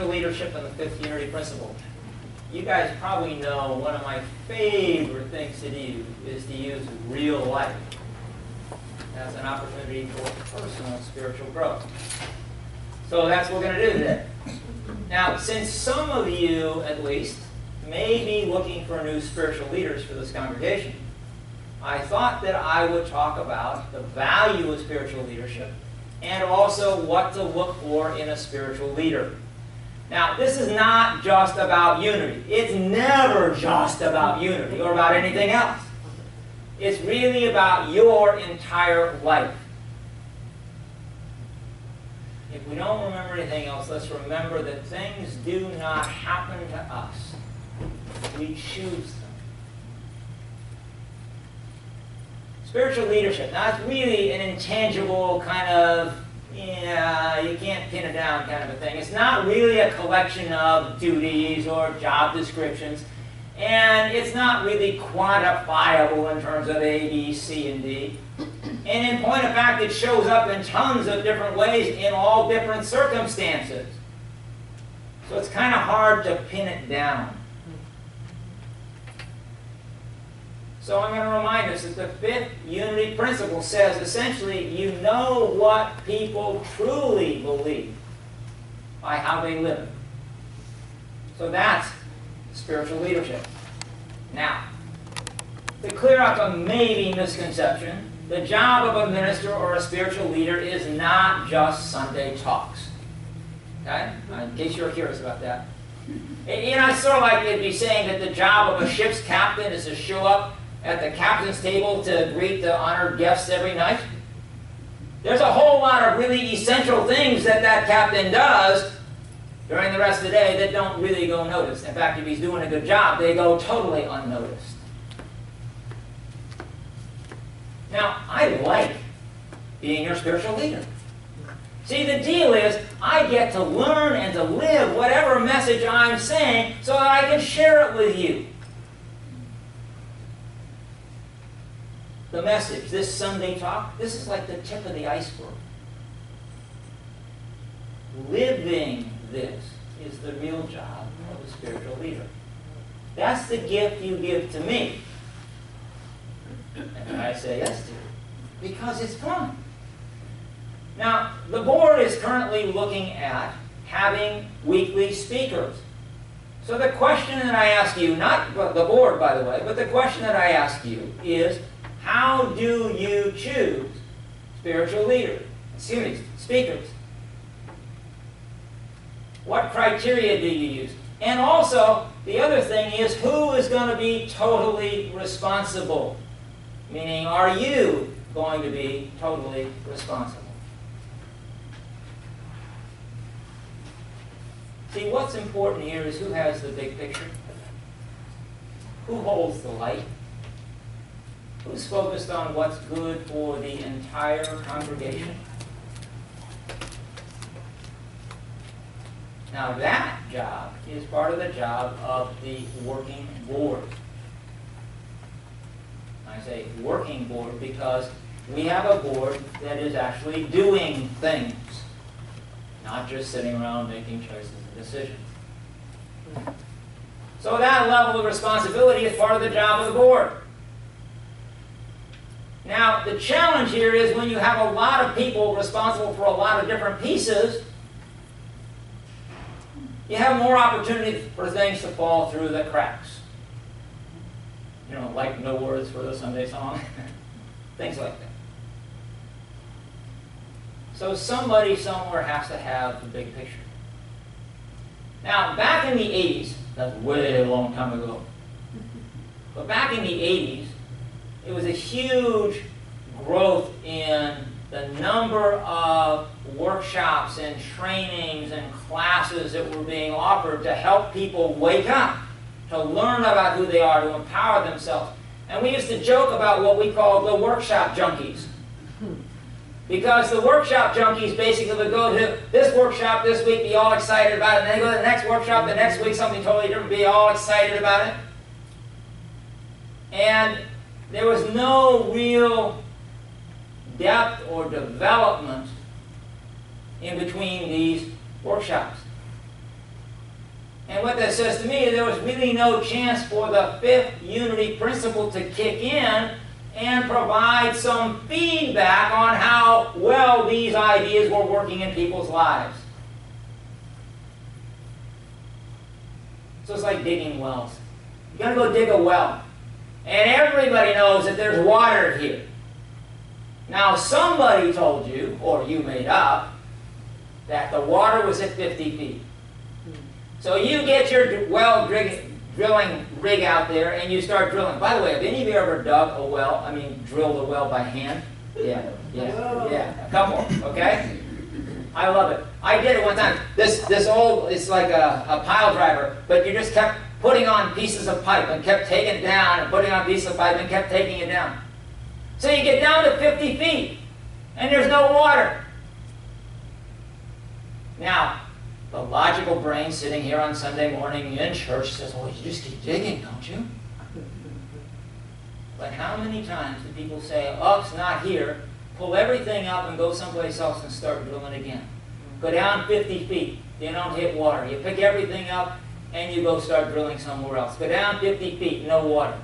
spiritual leadership and the fifth unity principle. You guys probably know one of my favorite things to do is to use real life as an opportunity for personal spiritual growth. So that's what we're going to do today. Now, since some of you, at least, may be looking for new spiritual leaders for this congregation, I thought that I would talk about the value of spiritual leadership and also what to look for in a spiritual leader. Now, this is not just about unity. It's never just about unity or about anything else. It's really about your entire life. If we don't remember anything else, let's remember that things do not happen to us. We choose them. Spiritual leadership. Now, it's really an intangible kind of, you can't pin it down kind of a thing. It's not really a collection of duties or job descriptions. And it's not really quantifiable in terms of A, B, C, and D. And in point of fact, it shows up in tons of different ways in all different circumstances. So it's kind of hard to pin it down. So I'm going to remind us that the fifth unity principle says essentially you know what people truly believe by how they live. So that's spiritual leadership. Now, to clear up a maybe misconception, the job of a minister or a spiritual leader is not just Sunday talks. Okay? In case you're curious about that. You know, it's sort of like it'd be saying that the job of a ship's captain is to show up at the captain's table to greet the honored guests every night. There's a whole lot of really essential things that that captain does during the rest of the day that don't really go noticed. In fact, if he's doing a good job, they go totally unnoticed. Now, I like being your spiritual leader. See, the deal is I get to learn and to live whatever message I'm saying so that I can share it with you. The message, this Sunday talk, this is like the tip of the iceberg. Living this is the real job of a spiritual leader. That's the gift you give to me. And I say yes to it because it's fun. Now, the board is currently looking at having weekly speakers. So the question that I ask you, not the board, by the way, but the question that I ask you is, how do you choose spiritual leaders? Excuse me, speakers. What criteria do you use? And also, the other thing is, who is going to be totally responsible? Meaning, are you going to be totally responsible? See, what's important here is who has the big picture? Who holds the light? Who's focused on what's good for the entire congregation? Now that job is part of the job of the working board. I say working board because we have a board that is actually doing things, not just sitting around making choices and decisions. So that level of responsibility is part of the job of the board. Now, the challenge here is when you have a lot of people responsible for a lot of different pieces, you have more opportunity for things to fall through the cracks. You know, like no words for the Sunday song. Things like that. So somebody somewhere has to have the big picture. Now, back in the 80s, that's way a long time ago, but back in the 80s, it was a huge growth in the number of workshops and trainings and classes that were being offered to help people wake up, to learn about who they are, to empower themselves. And we used to joke about what we called the workshop junkies. Because the workshop junkies basically would go to this workshop this week, be all excited about it, and then go to the next workshop the next week, something totally different, be all excited about it. And there was no real depth or development in between these workshops. And what that says to me is there was really no chance for the fifth unity principle to kick in and provide some feedback on how well these ideas were working in people's lives. So it's like digging wells. You're going to go dig a well. And everybody knows that there's water here. Now somebody told you, or you made up, that the water was at 50 feet. So you get your well drilling rig out there and you start drilling. By the way, have any of you ever dug a well? I mean, drilled a well by hand? Yeah. A couple, okay? I love it. I did it one time. This old, it's like a pile driver, but you just kept putting on pieces of pipe and kept taking it down and putting on pieces of pipe and kept taking it down. So you get down to 50 feet and there's no water. Now, the logical brain sitting here on Sunday morning in church says, well, you just keep digging, don't you? But how many times do people say, oh, it's not here, pull everything up and go someplace else and start drilling again? Go down 50 feet, you don't hit water. You pick everything up and you go start drilling somewhere else. Go down 50 feet, no water.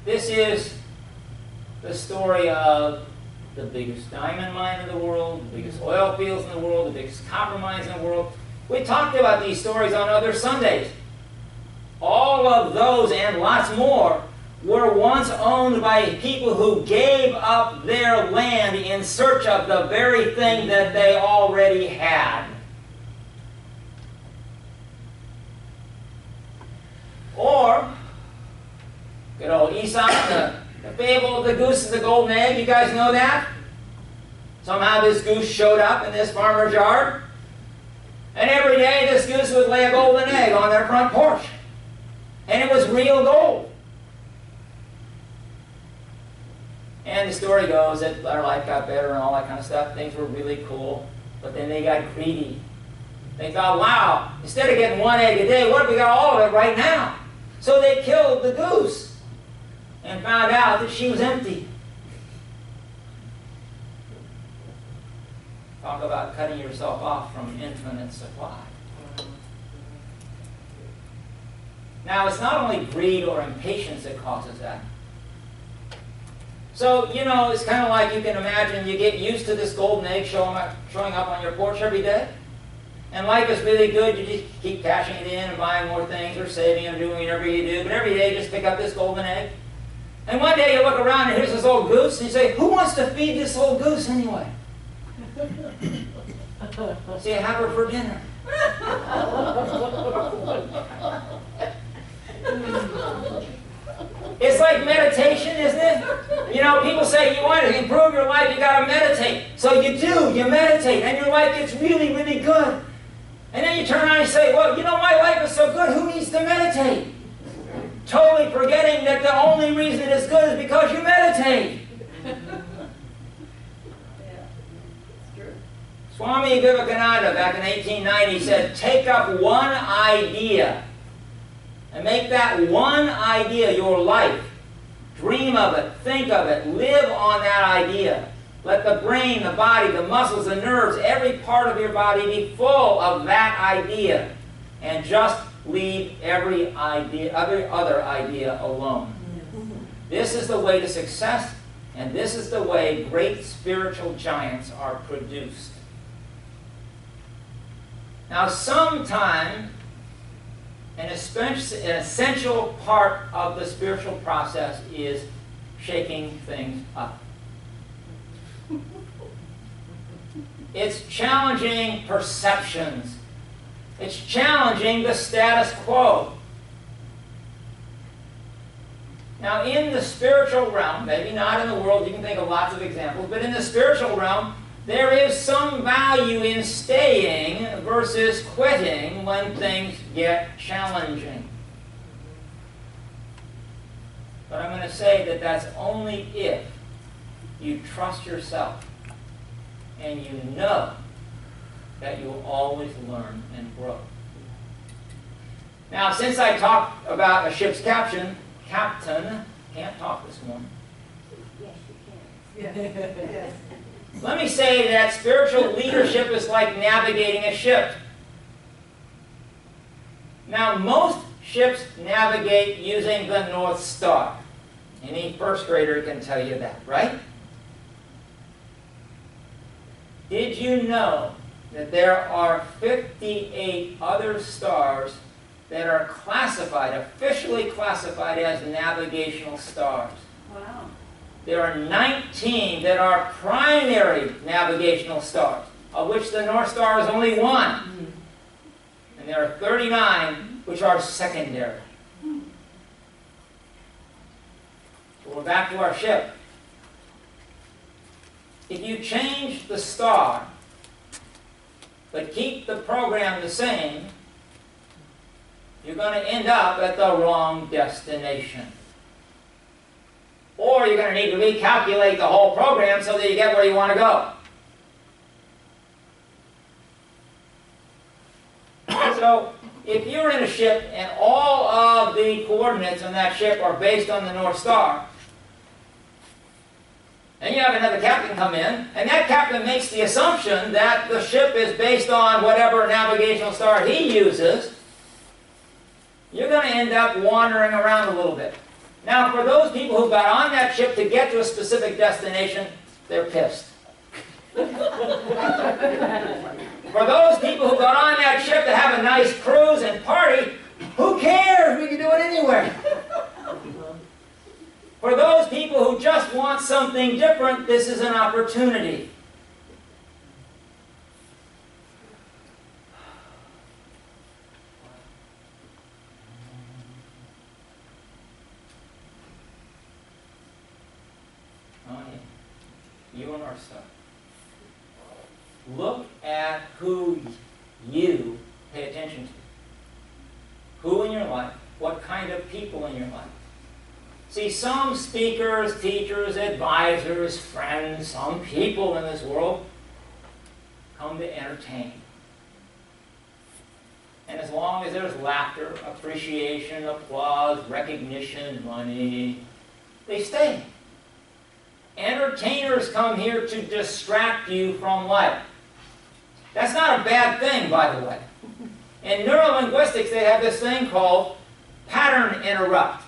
This is the story of the biggest diamond mine in the world, the biggest oil fields in the world, the biggest copper mines in the world. We talked about these stories on other Sundays. All of those and lots more were once owned by people who gave up their land in search of the very thing that they already had. Or, good old Aesop, the fable of the goose and the golden egg. You guys know that? Somehow this goose showed up in this farmer's yard, and every day this goose would lay a golden egg on their front porch. And it was real gold. And the story goes that their life got better and all that kind of stuff. Things were really cool. But then they got greedy. They thought, wow, instead of getting one egg a day, what if we got all of it right now? So they killed the goose and found out that she was empty. Talk about cutting yourself off from infinite supply. Now, it's not only greed or impatience that causes that. So, you know, it's kind of like you can imagine you get used to this golden egg showing up on your porch every day. And life is really good. You just keep cashing it in and buying more things or saving or doing whatever you do. But every day you just pick up this golden egg. And one day you look around and here's this old goose and you say, who wants to feed this old goose anyway? So you have her for dinner. It's like meditation, isn't it? You know, people say you want to improve your life, you got to meditate. So you do, you meditate, and your life gets really, really good. And then you turn around and say, well, you know, my life is so good, who needs to meditate? Totally forgetting that the only reason it is good is because you meditate. Swami Vivekananda, back in 1890, said, take up one idea and make that one idea your life. Dream of it, think of it, live on that idea. Let the brain, the body, the muscles, the nerves, every part of your body be full of that idea. And just leave every other idea alone. This is the way to success, and this is the way great spiritual giants are produced. Now, sometime an essential part of the spiritual process is shaking things up. It's challenging perceptions. It's challenging the status quo. Now, in the spiritual realm, maybe not in the world, you can think of lots of examples, but in the spiritual realm, there is some value in staying versus quitting when things get challenging. But I'm going to say that that's only if you trust yourself and you know that you will always learn and grow. Now, since I talked about a ship's captain, can't talk this morning. Yes, you can. Yes. Let me say that spiritual leadership is like navigating a ship. Now, most ships navigate using the North Star. Any first grader can tell you that, right? Did you know that there are 58 other stars that are classified, officially classified as navigational stars? Wow. There are 19 that are primary navigational stars, of which the North Star is only one. And there are 39 which are secondary. So we're back to our ship. If you change the star, but keep the program the same, you're going to end up at the wrong destination. Or you're going to need to recalculate the whole program so that you get where you want to go. So, if you're in a ship and all of the coordinates on that ship are based on the North Star, and you have another captain come in, and that captain makes the assumption that the ship is based on whatever navigational star he uses, you're going to end up wandering around a little bit. Now, for those people who got on that ship to get to a specific destination, they're pissed. For those people who got on that ship to have a nice cruise and party, who cares? We can do it anywhere. For those people who just want something different, this is an opportunity. Oh, yeah. You and our stuff. Look at who you pay attention to. Who in your life? What kind of people in your life? See, some speakers, teachers, advisors, friends, some people in this world come to entertain. And as long as there's laughter, appreciation, applause, recognition, money, they stay. Entertainers come here to distract you from life. That's not a bad thing, by the way. In neurolinguistics, they have this thing called pattern interrupt.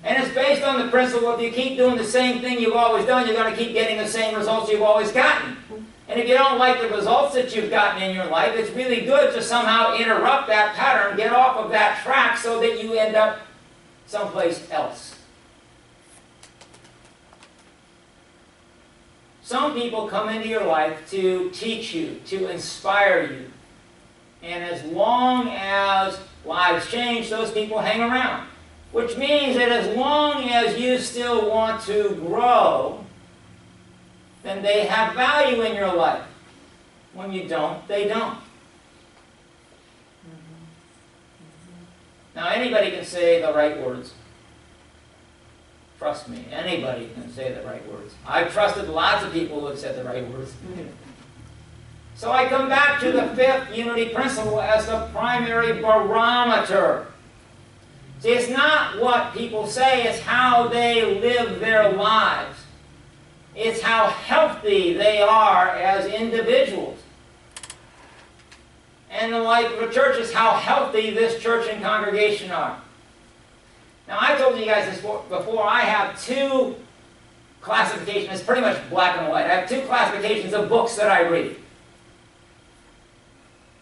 And it's based on the principle if you keep doing the same thing you've always done, you're going to keep getting the same results you've always gotten. And if you don't like the results that you've gotten in your life, it's really good to somehow interrupt that pattern, get off of that track so that you end up someplace else. Some people come into your life to teach you, to inspire you. And as long as lives change, those people hang around. Which means that as long as you still want to grow, then they have value in your life. When you don't, they don't. Now, anybody can say the right words. Trust me, anybody can say the right words. I've trusted lots of people who have said the right words. So I come back to the fifth unity principle as the primary barometer. See, it's not what people say, it's how they live their lives. It's how healthy they are as individuals. And the life of a church is how healthy this church and congregation are. Now, I told you guys this before, I have two classifications, it's pretty much black and white. I have two classifications of books that I read.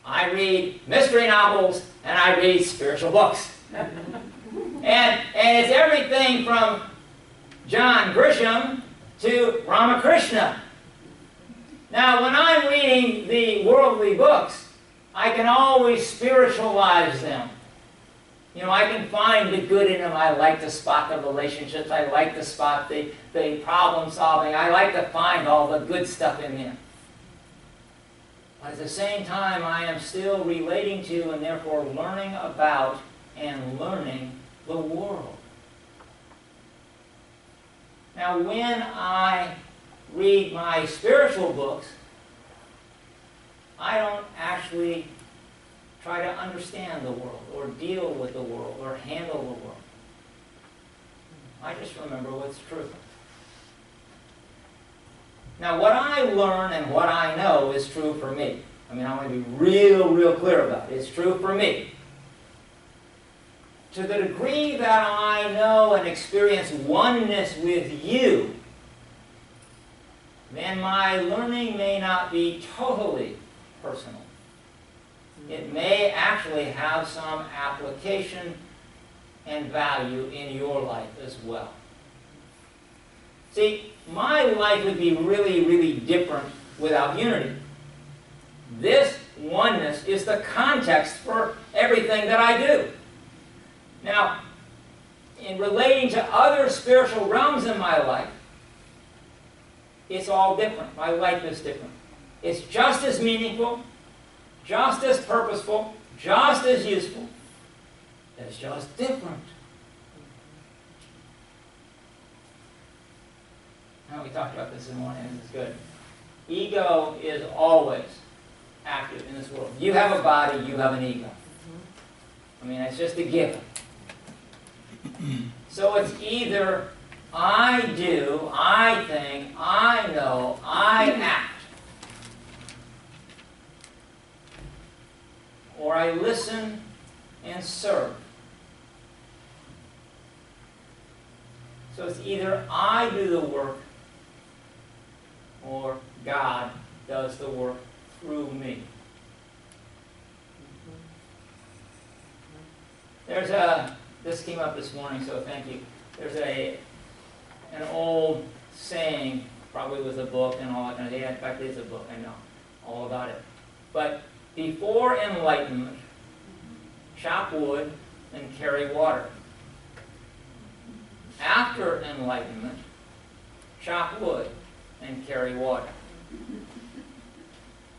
I read mystery novels and I read spiritual books. And it's everything from John Grisham to Ramakrishna. Now, when I'm reading the worldly books, I can always spiritualize them. You know, I can find the good in them. I like to spot the relationships. I like to spot the problem solving. I like to find all the good stuff in there. But at the same time, I am still relating to and therefore learning about and learning the world. Now, when I read my spiritual books, I don't actually try to understand the world or deal with the world or handle the world. I just remember what's true. Now, what I learn and what I know is true for me. I mean, I want to be real clear about it. It's true for me. To the degree that I know and experience oneness with you, then my learning may not be totally personal. It may actually have some application and value in your life as well. See, my life would be really different without unity. This oneness is the context for everything that I do. Now, in relating to other spiritual realms in my life, it's all different. My life is different. It's just as meaningful, just as purposeful, just as useful. It's just different. Now, we talked about this in the morning. This is good. Ego is always active in this world. You have a body, you have an ego. I mean, it's just a given. So it's either I do, I think, I know, I act. Or I listen and serve. So it's either I do the work or God does the work through me. This came up this morning, so thank you. There's an old saying, probably with a book and all that kind of thing. In fact, it's a book, I know all about it. But before enlightenment, chop wood and carry water. After enlightenment, chop wood and carry water.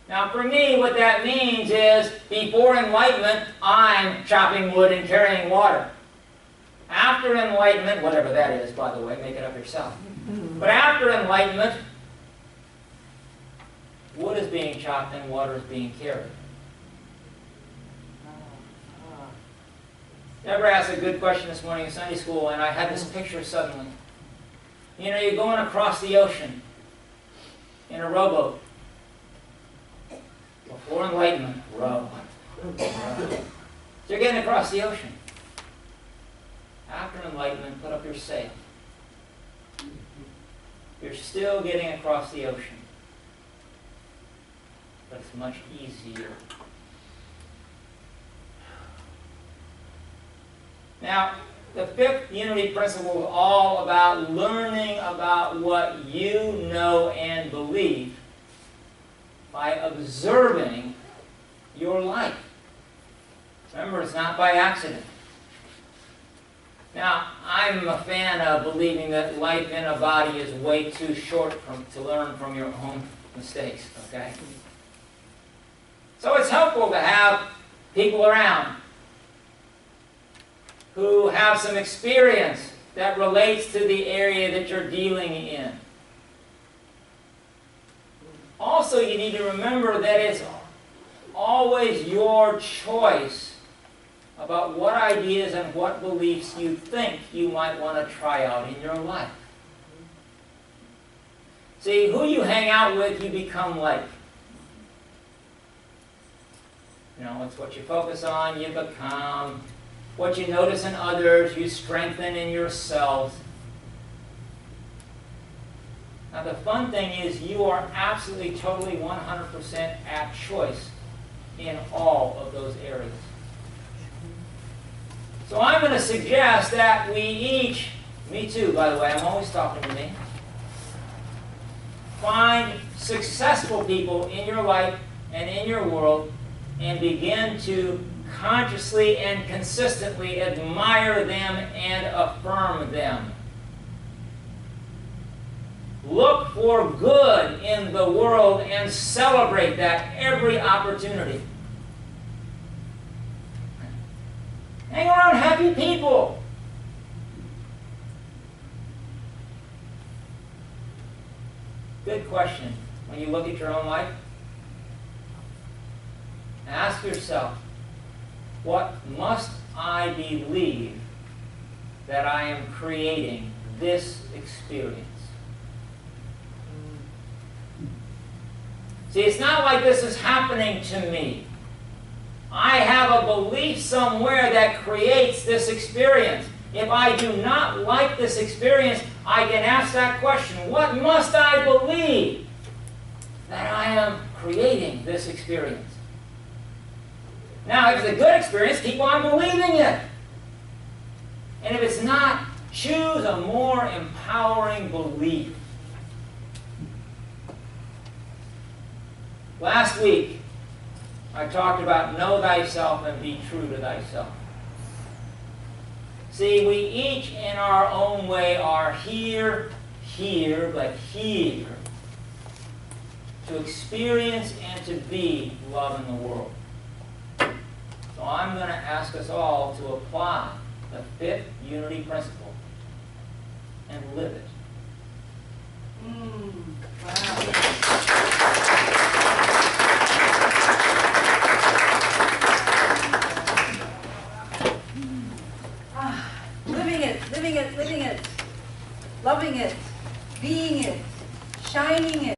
Now, for me, what that means is, before enlightenment, I'm chopping wood and carrying water. After enlightenment, whatever that is, by the way, make it up yourself. But after enlightenment, wood is being chopped and water is being carried. Deborah asked a good question this morning in Sunday school, and I had this picture suddenly. You know, you're going across the ocean in a rowboat. Before enlightenment, row. So you're getting across the ocean. After enlightenment, put up your sail. You're still getting across the ocean. But it's much easier. Now, the fifth unity principle is all about learning about what you know and believe by observing your life. Remember, it's not by accident. Now, I'm a fan of believing that life in a body is way too short to learn from your own mistakes, okay? So it's helpful to have people around who have some experience that relates to the area that you're dealing in. Also, you need to remember that it's always your choice about what ideas and what beliefs you think you might want to try out in your life. See, who you hang out with, you become like. You know, it's what you focus on, you become. What you notice in others, you strengthen in yourselves. Now, the fun thing is you are absolutely, totally, 100% at choice in all of those areas. So I'm going to suggest that we each, me too, by the way, I'm always talking to me, find successful people in your life and in your world and begin to consciously and consistently admire them and affirm them. Look for good in the world and celebrate that every opportunity. Hang around happy people. Good question. When you look at your own life, ask yourself, what must I believe that I am creating this experience? See, it's not like this is happening to me. I have a belief somewhere that creates this experience. If I do not like this experience, I can ask that question, what must I believe that I am creating this experience? Now, if it's a good experience, keep on believing it. And if it's not, choose a more empowering belief. Last week, I talked about know thyself and be true to thyself. See, we each in our own way are here, but here to experience and to be love in the world. So I'm going to ask us all to apply the fifth unity principle and live it. Wow. Living it, loving it, being it, shining it.